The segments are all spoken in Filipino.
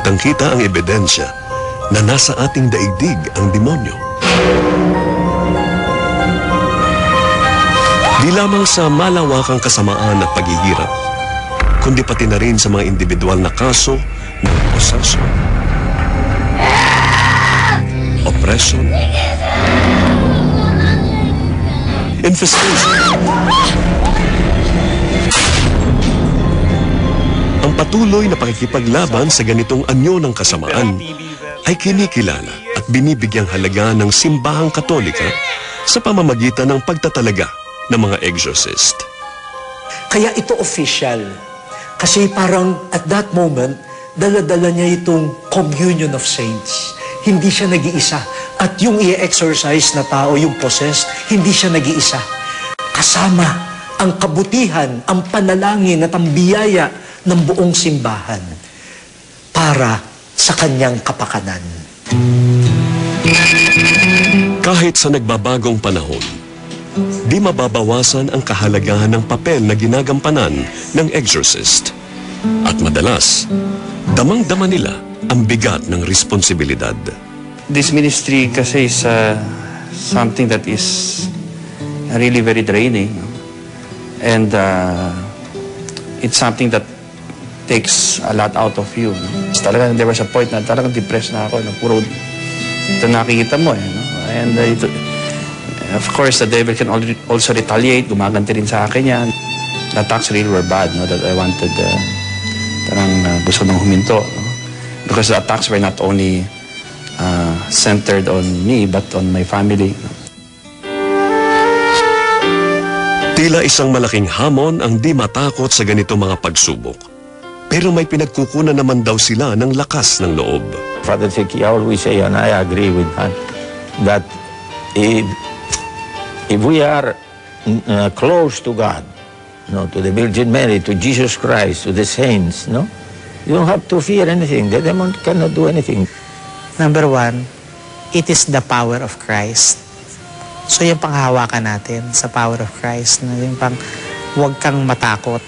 kitang-kita ang ebidensya na nasa ating daigdig ang demonyo. Di lamang sa malawakang kasamaan at paghihirap, kundi pati na rin sa mga individual na kaso ng possession, oppression, infestation. Ang patuloy na pakikipaglaban sa ganitong anyo ng kasamaan ay kinikilala at binibigyang halaga ng simbahang Katolika sa pamamagitan ng pagtatalaga ng mga exorcist. Kaya ito official. Kasi parang at that moment, dala-dala niya itong communion of saints. Hindi siya nag-iisa. At yung i-exorcise na tao, yung possessed, hindi siya nag-iisa. Kasama ang kabutihan, ang panalangin at ang biyaya ng buong simbahan para sa kanyang kapakanan. Kahit sa nagbabagong panahon, di mababawasan ang kahalagahan ng papel na ginagampanan ng exorcist. At madalas, damang-dama nila ang bigat ng responsibilidad. This ministry kasi is something that is really very draining. And it's something that takes a lot out of you. Talagang there was a point na talagang depressed na ako. Puro ito nakikita mo. And of course, the devil can also retaliate. Gumaganti rin sa akin yan. The attacks really were bad, that I wanted, gusto nang huminto. Because the attacks were not only centered on me, but on my family. Tila isang malaking hamon ang di matakot sa ganito mga pagsubok. Pero may pinagkukunan naman daw sila ng lakas ng loob. Father Seki always say, and I agree with that if we are close to God, to the Virgin Mary, to Jesus Christ, to the saints, you don't have to fear anything. The demon cannot do anything. Number one, it is the power of Christ. So yung panghahawakan natin sa power of Christ, yung pang huwag kang matakot.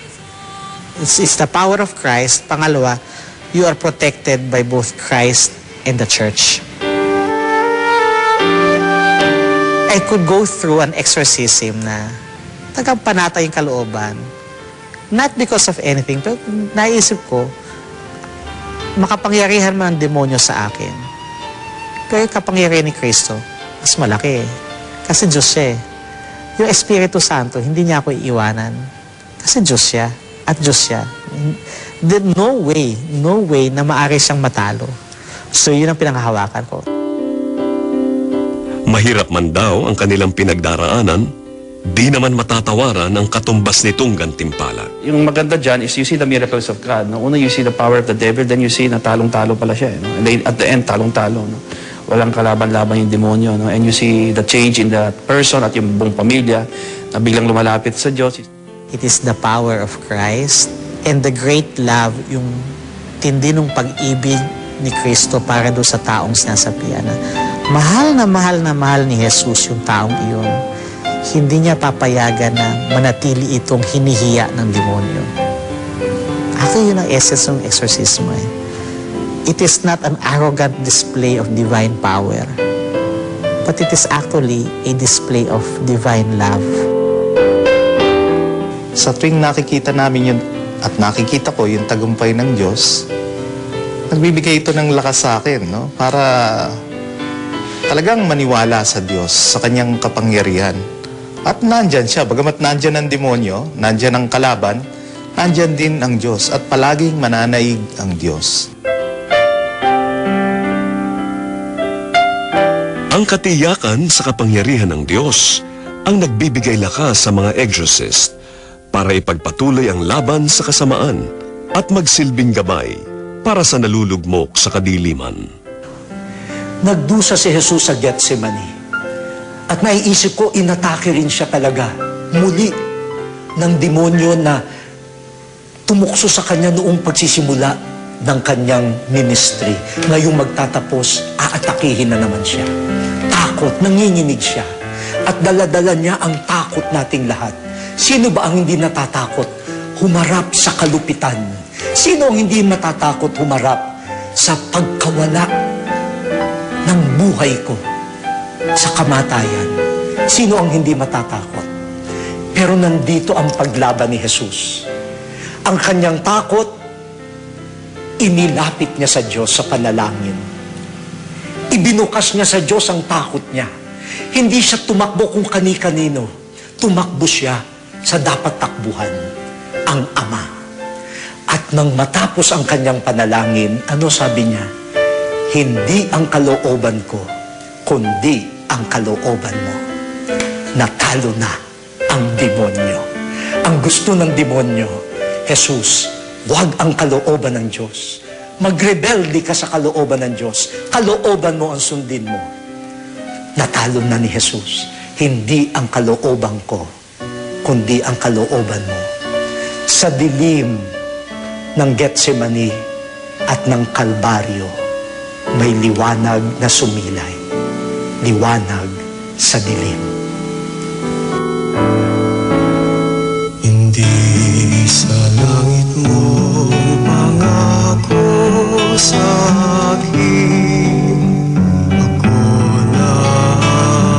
It's the power of Christ. Pangalawa, you are protected by both Christ and the church. I could go through an exorcism na tagapanatay yung kalooban. Not because of anything, pero naisip ko, makapangyarihan man ang demonyo sa akin. Pero kapangyarihan ni Kristo, mas malaki eh. Kasi Diyos siya eh. Yung Espiritu Santo, hindi niya ako iiwanan. Kasi Diyos siya. At Diyos siya. No way na maaari siyang matalo. So yun ang pinanghahawakan ko. Mahirap man daw ang kanilang pinagdaraanan, di naman matatawaran ang katumbas nitong gantimpala. Yung maganda dyan is you see the miracles of God. Una, you see the power of the devil, then you see na talong-talo pala siya. And then, at the end, talong-talo. Walang kalaban-laban yung demonyo. And you see the change in the person at yung buong pamilya na biglang lumalapit sa Diyos. It is the power of Christ and the great love, yung tindi ng pag-ibig ni Kristo para doon sa taong sinasapian. Mahal na mahal ni Jesus yung taong iyon. Hindi niya papayagan na manatili itong hinihiya ng demonyo. Ako yun ang essence ng exorcismo eh. It is not an arrogant display of divine power, but it is actually a display of divine love. Sa tuwing nakikita namin yun at nakikita ko yung tagumpay ng Diyos, nagbibigay ito ng lakas sa akin, para talagang maniwala sa Diyos, sa kanyang kapangyarihan. At nandyan siya, bagamat nandyan ang demonyo, nandyan ang kalaban, nandyan din ang Diyos at palaging mananaig ang Diyos. Ang katiyakan sa kapangyarihan ng Diyos ang nagbibigay lakas sa mga exorcist para ipagpatuloy ang laban sa kasamaan at magsilbing gabay para sa nalulugmok sa kadiliman. Nagdusa si Jesus sa Gethsemane. At naiisip ko, inatake rin siya talaga muli ng demonyo na tumukso sa kanya noong pagsisimula ng kanyang ministry. Ngayong magtatapos, aatakihin na naman siya. Takot, nanginginig siya. At dala-dala niya ang takot nating lahat. Sino ba ang hindi natatakot humarap sa kalupitan? Sino ang hindi matatakot humarap sa pagkawala ng buhay ko sa kamatayan. Sino ang hindi matatakot? Pero nandito ang paglaban ni Jesus. Ang kanyang takot, inilapit niya sa Diyos sa panalangin. Ibinukas niya sa Diyos ang takot niya. Hindi siya tumakbo kung kani-kanino. Tumakbo siya sa dapat takbuhan, ang Ama. At nang matapos ang kanyang panalangin, ano sabi niya? Hindi ang kalooban ko, kundi ang kalooban mo. Natalo na ang demonyo. Ang gusto ng demonyo, Jesus, huwag ang kalooban ng Diyos. Magrebelde ka sa kalooban ng Diyos. Kalooban mo ang sundin mo. Natalo na ni Jesus. Hindi ang kalooban ko, kundi ang kalooban mo. Sa dilim ng Getsemani at ng Kalbaryo, may liwanag na sumilay. Liwanag sa dilim. Hindi sa langit mo pangako sa akin, ako nakakit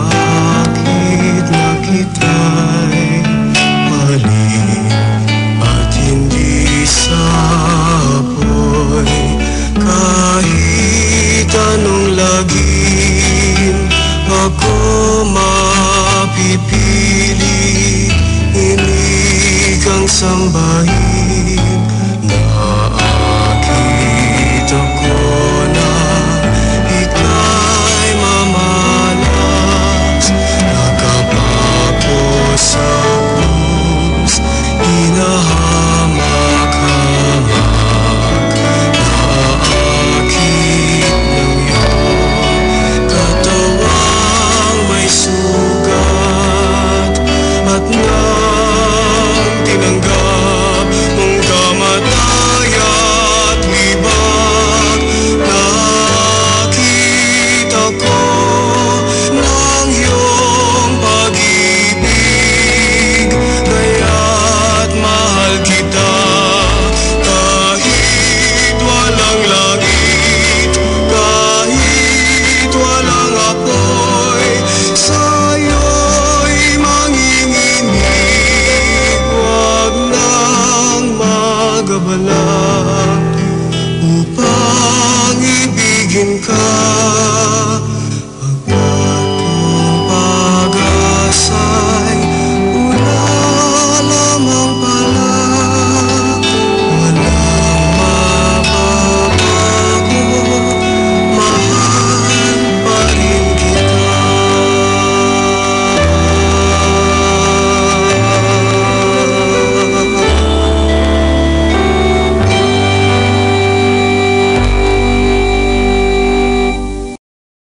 na kita'y mahalin, at hindi sa apoy kahit anong lagim ako mapipili, inig ang sambahin.